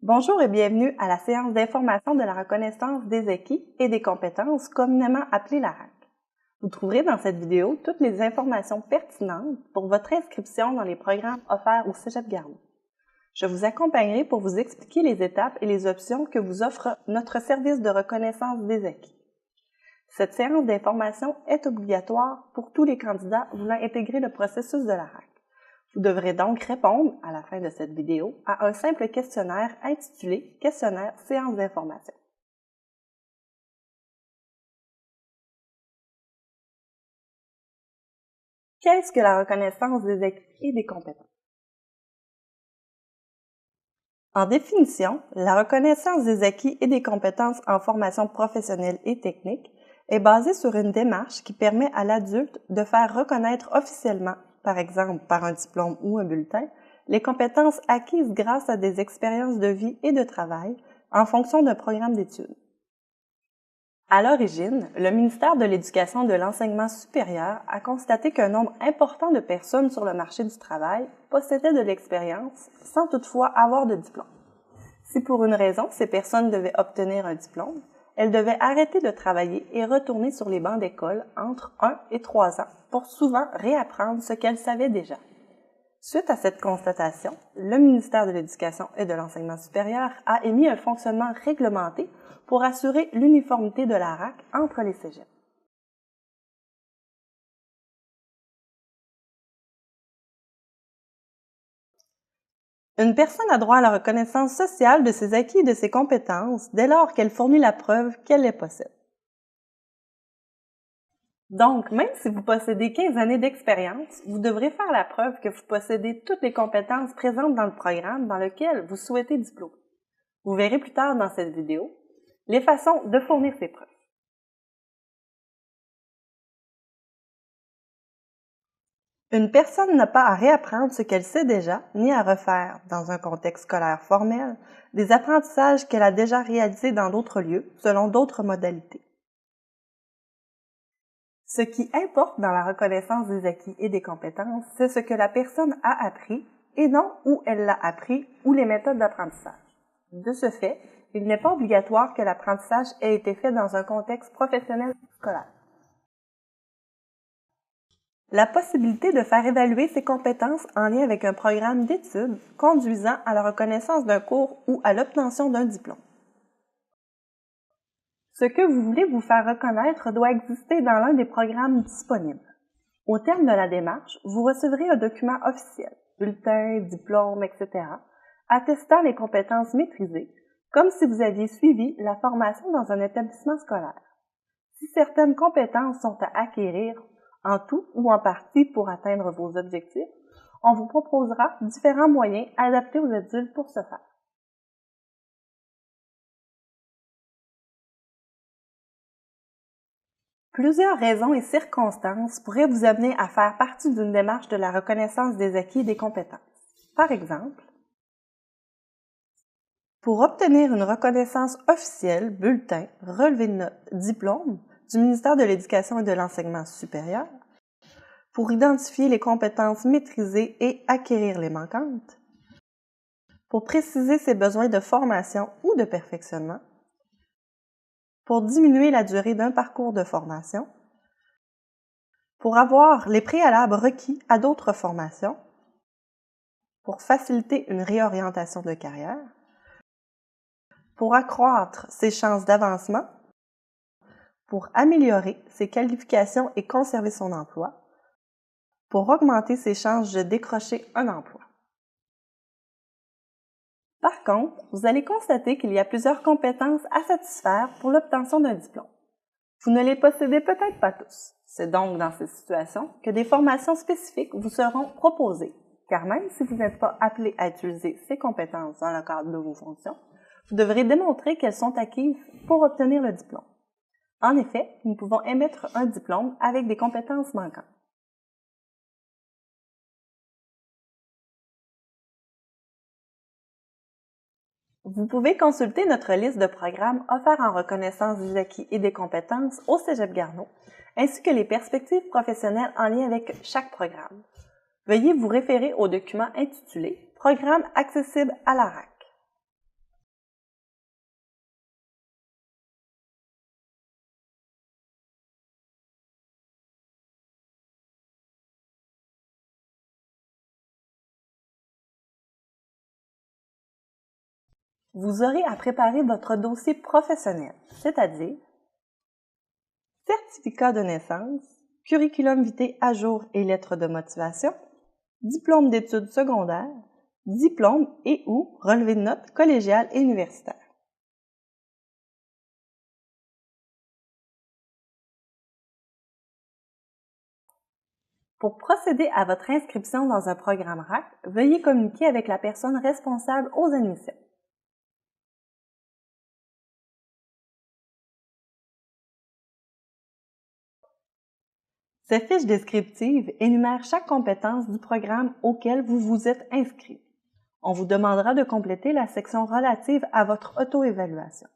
Bonjour et bienvenue à la séance d'information de la reconnaissance des acquis et des compétences, communément appelée la RAC. Vous trouverez dans cette vidéo toutes les informations pertinentes pour votre inscription dans les programmes offerts au Cégep Garneau. Je vous accompagnerai pour vous expliquer les étapes et les options que vous offre notre service de reconnaissance des acquis. Cette séance d'information est obligatoire pour tous les candidats voulant intégrer le processus de la RAC. Vous devrez donc répondre, à la fin de cette vidéo, à un simple questionnaire intitulé « Questionnaire séance d'information ». Qu'est-ce que la reconnaissance des acquis et des compétences? En définition, la reconnaissance des acquis et des compétences en formation professionnelle et technique est basée sur une démarche qui permet à l'adulte de faire reconnaître officiellement, par exemple par un diplôme ou un bulletin, les compétences acquises grâce à des expériences de vie et de travail en fonction d'un programme d'études. À l'origine, le ministère de l'Éducation et de l'Enseignement supérieur a constaté qu'un nombre important de personnes sur le marché du travail possédaient de l'expérience sans toutefois avoir de diplôme. Si pour une raison ces personnes devaient obtenir un diplôme, elles devaient arrêter de travailler et retourner sur les bancs d'école entre 1 et 3 ans pour souvent réapprendre ce qu'elles savaient déjà. Suite à cette constatation, le ministère de l'Éducation et de l'Enseignement supérieur a émis un fonctionnement réglementé pour assurer l'uniformité de la RAC entre les cégeps. Une personne a droit à la reconnaissance sociale de ses acquis et de ses compétences dès lors qu'elle fournit la preuve qu'elle les possède. Donc, même si vous possédez 15 années d'expérience, vous devrez faire la preuve que vous possédez toutes les compétences présentes dans le programme dans lequel vous souhaitez diplômer. Vous verrez plus tard dans cette vidéo les façons de fournir ces preuves. Une personne n'a pas à réapprendre ce qu'elle sait déjà, ni à refaire, dans un contexte scolaire formel, des apprentissages qu'elle a déjà réalisés dans d'autres lieux, selon d'autres modalités. Ce qui importe dans la reconnaissance des acquis et des compétences, c'est ce que la personne a appris et non où elle l'a appris ou les méthodes d'apprentissage. De ce fait, il n'est pas obligatoire que l'apprentissage ait été fait dans un contexte professionnel scolaire. La possibilité de faire évaluer ses compétences en lien avec un programme d'études conduisant à la reconnaissance d'un cours ou à l'obtention d'un diplôme. Ce que vous voulez vous faire reconnaître doit exister dans l'un des programmes disponibles. Au terme de la démarche, vous recevrez un document officiel, bulletin, diplôme, etc., attestant les compétences maîtrisées, comme si vous aviez suivi la formation dans un établissement scolaire. Si certaines compétences sont à acquérir, en tout ou en partie pour atteindre vos objectifs, on vous proposera différents moyens adaptés aux adultes pour ce faire. Plusieurs raisons et circonstances pourraient vous amener à faire partie d'une démarche de la reconnaissance des acquis et des compétences. Par exemple, pour obtenir une reconnaissance officielle, bulletin, relevé de notes, diplôme du ministère de l'Éducation et de l'Enseignement supérieur, pour identifier les compétences maîtrisées et acquérir les manquantes, pour préciser ses besoins de formation ou de perfectionnement, pour diminuer la durée d'un parcours de formation, pour avoir les préalables requis à d'autres formations, pour faciliter une réorientation de carrière, pour accroître ses chances d'avancement, pour améliorer ses qualifications et conserver son emploi, pour augmenter ses chances de décrocher un emploi. Par contre, vous allez constater qu'il y a plusieurs compétences à satisfaire pour l'obtention d'un diplôme. Vous ne les possédez peut-être pas tous. C'est donc dans ces situations que des formations spécifiques vous seront proposées, car même si vous n'êtes pas appelé à utiliser ces compétences dans le cadre de vos fonctions, vous devrez démontrer qu'elles sont acquises pour obtenir le diplôme. En effet, nous pouvons émettre un diplôme avec des compétences manquantes. Vous pouvez consulter notre liste de programmes offerts en reconnaissance des acquis et des compétences au Cégep Garneau, ainsi que les perspectives professionnelles en lien avec chaque programme. Veuillez vous référer au document intitulé « Programme accessible à la RAC ». vous aurez à préparer votre dossier professionnel, c'est-à-dire certificat de naissance, curriculum vitae à jour et lettre de motivation, diplôme d'études secondaires, diplôme et ou relevé de notes collégiales et universitaires. Pour procéder à votre inscription dans un programme RAC, veuillez communiquer avec la personne responsable aux admissions. Ces fiches descriptives énumèrent chaque compétence du programme auquel vous vous êtes inscrit. On vous demandera de compléter la section relative à votre auto-évaluation.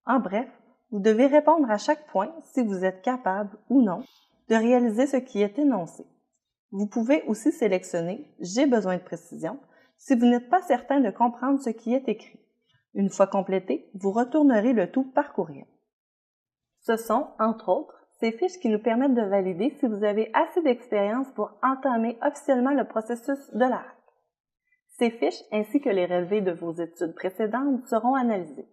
En bref, vous devez répondre à chaque point si vous êtes capable ou non de réaliser ce qui est énoncé. Vous pouvez aussi sélectionner « J'ai besoin de précision » si vous n'êtes pas certain de comprendre ce qui est écrit. Une fois complété, vous retournerez le tout par courriel. Ce sont, entre autres, ces fiches qui nous permettent de valider si vous avez assez d'expérience pour entamer officiellement le processus de la RAC. Ces fiches ainsi que les relevés de vos études précédentes seront analysés.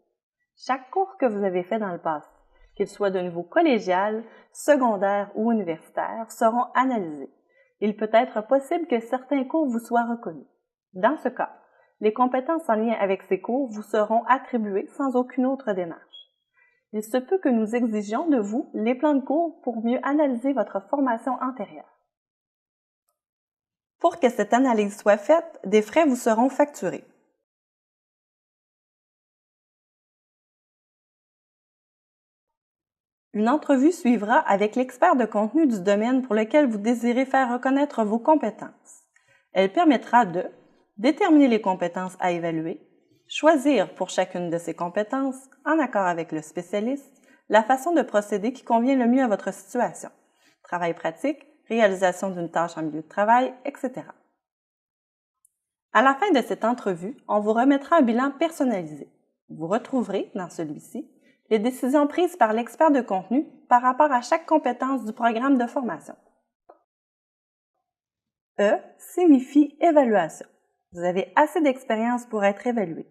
Chaque cours que vous avez fait dans le passé, qu'il soit de niveau collégial, secondaire ou universitaire, seront analysés. Il peut être possible que certains cours vous soient reconnus. Dans ce cas, les compétences en lien avec ces cours vous seront attribuées sans aucune autre démarche. Il se peut que nous exigions de vous les plans de cours pour mieux analyser votre formation antérieure. Pour que cette analyse soit faite, des frais vous seront facturés. Une entrevue suivra avec l'expert de contenu du domaine pour lequel vous désirez faire reconnaître vos compétences. Elle permettra de déterminer les compétences à évaluer, choisir pour chacune de ces compétences, en accord avec le spécialiste, la façon de procéder qui convient le mieux à votre situation. Travail pratique, réalisation d'une tâche en milieu de travail, etc. À la fin de cette entrevue, on vous remettra un bilan personnalisé. Vous retrouverez, dans celui-ci, les décisions prises par l'expert de contenu par rapport à chaque compétence du programme de formation. E signifie évaluation. Vous avez assez d'expérience pour être évalué.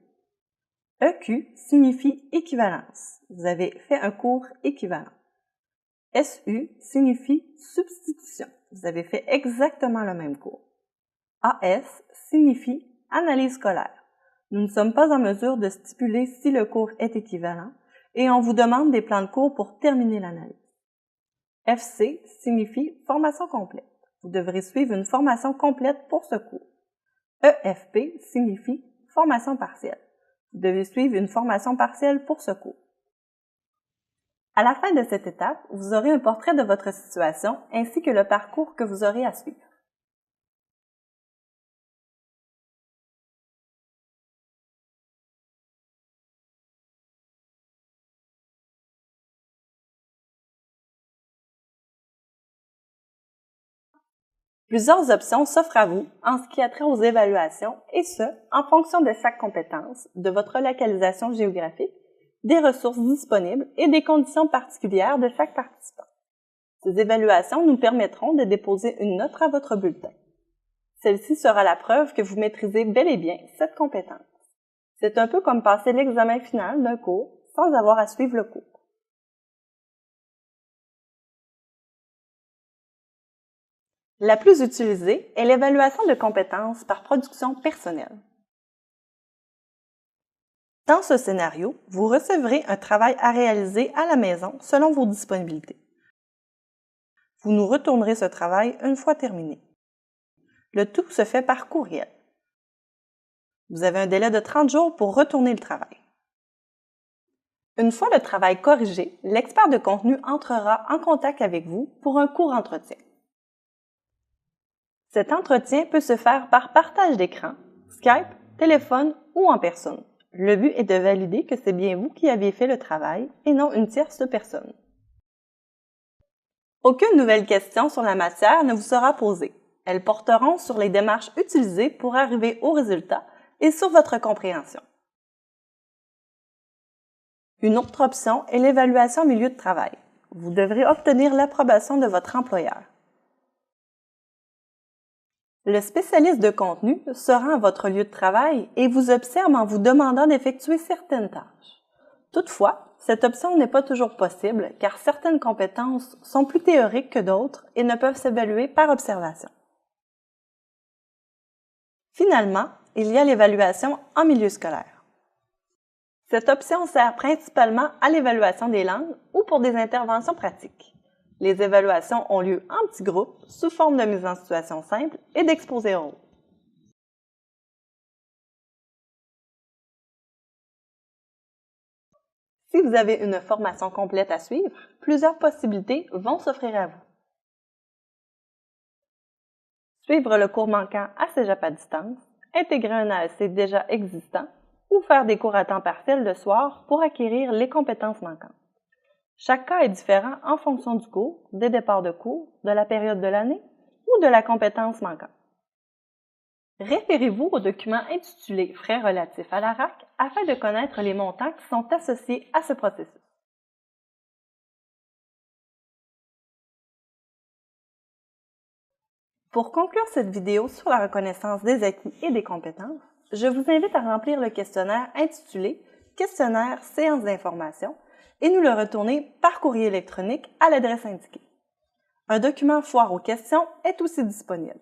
EQ signifie équivalence. Vous avez fait un cours équivalent. SU signifie substitution. Vous avez fait exactement le même cours. AS signifie analyse scolaire. Nous ne sommes pas en mesure de stipuler si le cours est équivalent et on vous demande des plans de cours pour terminer l'analyse. FC signifie formation complète. Vous devrez suivre une formation complète pour ce cours. EFP signifie formation partielle. Vous devez suivre une formation partielle pour ce cours. À la fin de cette étape, vous aurez un portrait de votre situation ainsi que le parcours que vous aurez à suivre. Plusieurs options s'offrent à vous en ce qui a trait aux évaluations et ce, en fonction de chaque compétence, de votre localisation géographique, des ressources disponibles et des conditions particulières de chaque participant. Ces évaluations nous permettront de déposer une note à votre bulletin. Celle-ci sera la preuve que vous maîtrisez bel et bien cette compétence. C'est un peu comme passer l'examen final d'un cours sans avoir à suivre le cours. La plus utilisée est l'évaluation de compétences par production personnelle. Dans ce scénario, vous recevrez un travail à réaliser à la maison selon vos disponibilités. Vous nous retournerez ce travail une fois terminé. Le tout se fait par courriel. Vous avez un délai de 30 jours pour retourner le travail. Une fois le travail corrigé, l'expert de contenu entrera en contact avec vous pour un court entretien. Cet entretien peut se faire par partage d'écran, Skype, téléphone ou en personne. Le but est de valider que c'est bien vous qui aviez fait le travail et non une tierce personne. Aucune nouvelle question sur la matière ne vous sera posée. Elles porteront sur les démarches utilisées pour arriver au résultat et sur votre compréhension. Une autre option est l'évaluation au milieu de travail. Vous devrez obtenir l'approbation de votre employeur. Le spécialiste de contenu se rend à votre lieu de travail et vous observe en vous demandant d'effectuer certaines tâches. Toutefois, cette option n'est pas toujours possible car certaines compétences sont plus théoriques que d'autres et ne peuvent s'évaluer par observation. Finalement, il y a l'évaluation en milieu scolaire. Cette option sert principalement à l'évaluation des langues ou pour des interventions pratiques. Les évaluations ont lieu en petits groupes, sous forme de mise en situation simple et d'exposé oraux. Si vous avez une formation complète à suivre, plusieurs possibilités vont s'offrir à vous. Suivre le cours manquant à Cégep à distance, intégrer un AEC déjà existant ou faire des cours à temps partiel le soir pour acquérir les compétences manquantes. Chaque cas est différent en fonction du cours, des départs de cours, de la période de l'année ou de la compétence manquante. Référez-vous au document intitulé « Frais relatifs à la RAC » afin de connaître les montants qui sont associés à ce processus. Pour conclure cette vidéo sur la reconnaissance des acquis et des compétences, je vous invite à remplir le questionnaire intitulé « Questionnaire séance d'information » et nous le retourner par courrier électronique à l'adresse indiquée. Un document foire aux questions est aussi disponible.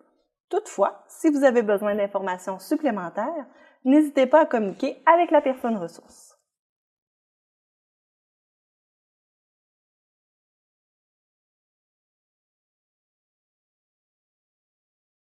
Toutefois, si vous avez besoin d'informations supplémentaires, n'hésitez pas à communiquer avec la personne ressource.